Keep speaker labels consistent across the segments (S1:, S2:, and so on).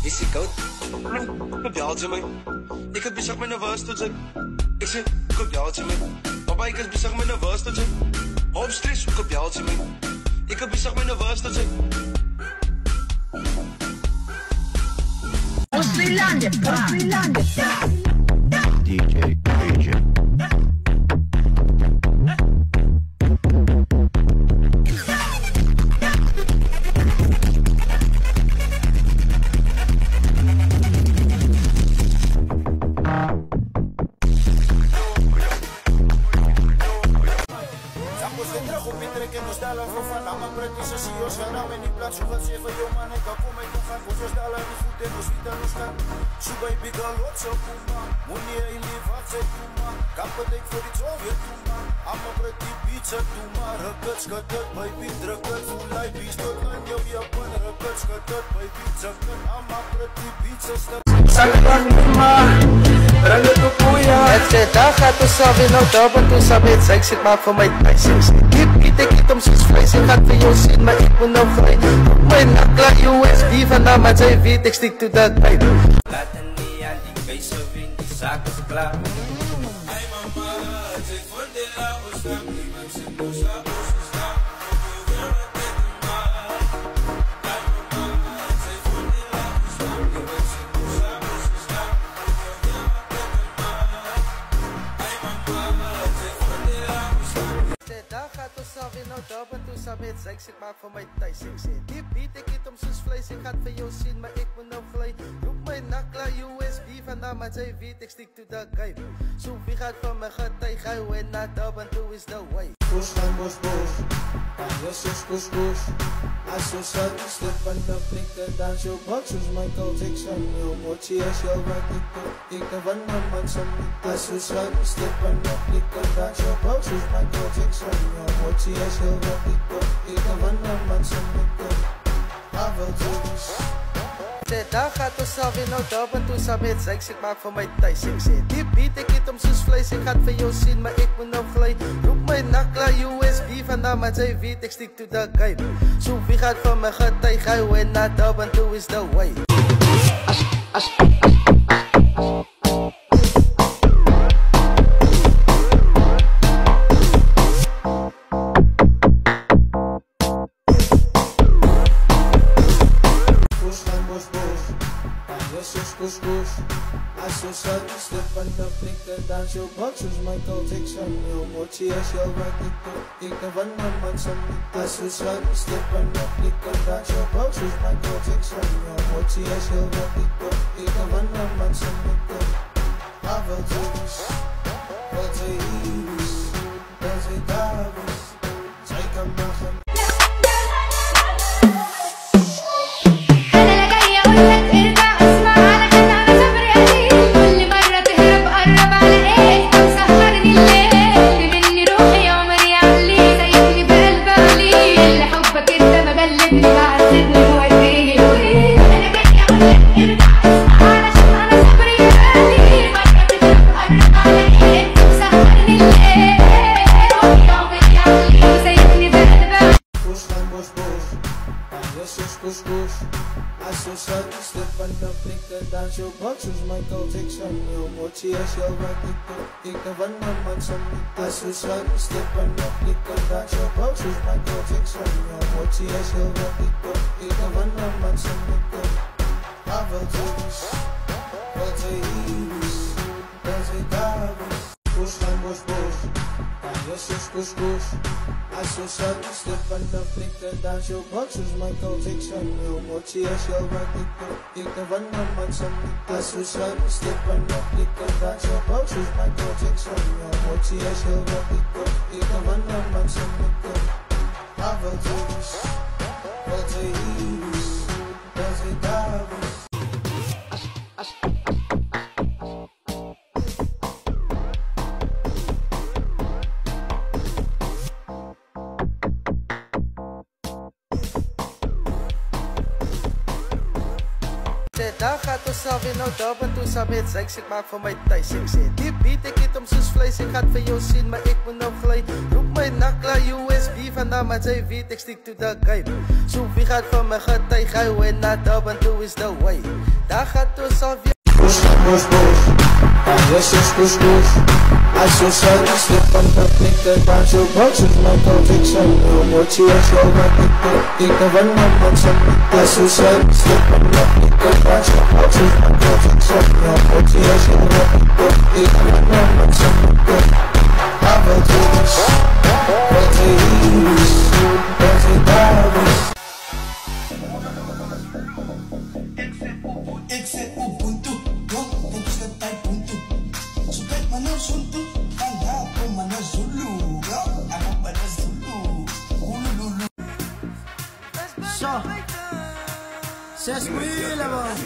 S1: Is ie koud? Kom bel my. Ek het besig my nervous tot sy. Ek sê, kom bel my. Papa, ek het besig my nervous tot sy. Op stres, kom bel my. Ek het besig my nervous tot sy.
S2: Australia,
S3: DJ.
S4: Dag gaat ons alweer nou top en toen sabi het seks, ik maak voor mij thuis. Ik eet om soos vlees, ik ga voor jou zien, maar ik moet nou gelijk. Mijn nakla USB vandaag, maar zij weet, ik stick to that type.
S5: Laten niet aan die beesten winnen, die zaak is klaar.
S1: Hey mama, zij vond de laos, die mensen moesten
S4: sabi het seks, ik maak voor mij thuis. Ik zeg, die beat, ik eet om soos vlees. Ik ga het voor jou zien, maar ik moet nou gelijk. Roep mijn nakla USB vandaag, maar zij weet, ik stick to that guy. Zo wie gaat van me getuig, ga je en na dub en toe is the way.
S6: Push gaan bos bos, yes is push push. Als je zat, stip aan de flikker, dans je bak, zoals Michael Jackson. Je motie als je wat ik doe, ik kan van een man zo niet. Als je zat, stip aan de flikker, dans je bak, zoals Michael Jackson. Je motie als je wat ik doe, ik kan van een man zo niet. Pavel Jones.
S4: Dag gaat ons alweer nou top en toen sabi het seks, ik maak voor mij thuis. Ik zeg, die beat, ik eet om soos vlees. Ik ga het voor jou zien, maar ik moet nou gelijk. Roep mijn nakla USB vandaag, maar zij weet, ik stick to that guy. Zo wie gaat van me getuig, ga je en na dub en toe is the way.
S6: Push push, als je zat, stip aan de flikker, dans je bak, zoals Michael Jackson. Je motie als je wat ik doe, ik kan van een man zo niet. Als je zat, stip aan de flikker, dans je bak, zoals Michael Jackson. Je motie als je wat ik doe, ik kan van een man zo niet. Pavel Jones, wat zij hier is, dat zij daar is, zij kan maken. Als je zat, stip aan de flikker, dans je bak, zoals Michael Jackson. Je motie als je wat ik doe, ik kan van een man zo niet. Als je zat, stip aan de flikker, dans je bak, zoals Michael Jackson. Je motie als je wat ik doe, ik kan van een man zo niet. Pavel Jones, wat zij hier is, dat zij daar is. Push gaan bos bos, yes is push push. Als je zat, stip aan de flikker, dans je bak, zoals Michael Jackson. Je motie als je wat ik doe, ik kan van een man zo niet. Als je zat, stip aan de flikker, dans je bak, zoals Michael Jackson. Je motie als je wat ik doe, ik kan van een man zo niet. Pavel Jones, wat zij hier is, dat zij daar is.
S4: daar gaat ons alweer nou daar, want toe saam met Zyks, ek maak van my thuis. Ek sê, die beat, ek eet om soos vlees, ek gaat vir jou sien, maar ek moet nou glij. Roep my nakla USB, vandaan maar sy weet, ek stick to the game. So wie gaat van my getuig, hy win na daar, want toe is the way. Daar gaat ons alweer.
S6: Push, push, push. Yes, yes, push, push. I so sad, step on the flicker, dance your box with my conviction. What you are so right, ik kan van mijn mensen. I so sad, step on the flicker, dance your box with my conviction. What you are so right, ik kan van mijn mensen. Have a juice, what it is, what it does.
S2: Ik zit Ubuntu, dat is de tijd Ubuntu. Zo kijk maar naar Zulu, vandaag kom maar naar Zulu. Ja, en op naar Zulu. Hulululu.
S3: Zo, 6 miljoen man.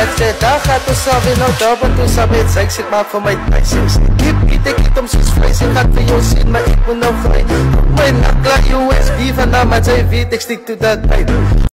S4: Ek sê, daar gaat ons alweer nou daar, want toe saam met Zyks, ek maak van my thuis. Ek sê, die beat, ek eet om soos vlees, ek gaat vir jou sien, maar ek moet nou glij. My nakla USB, vandaan maar sy weet, ek stick to the time.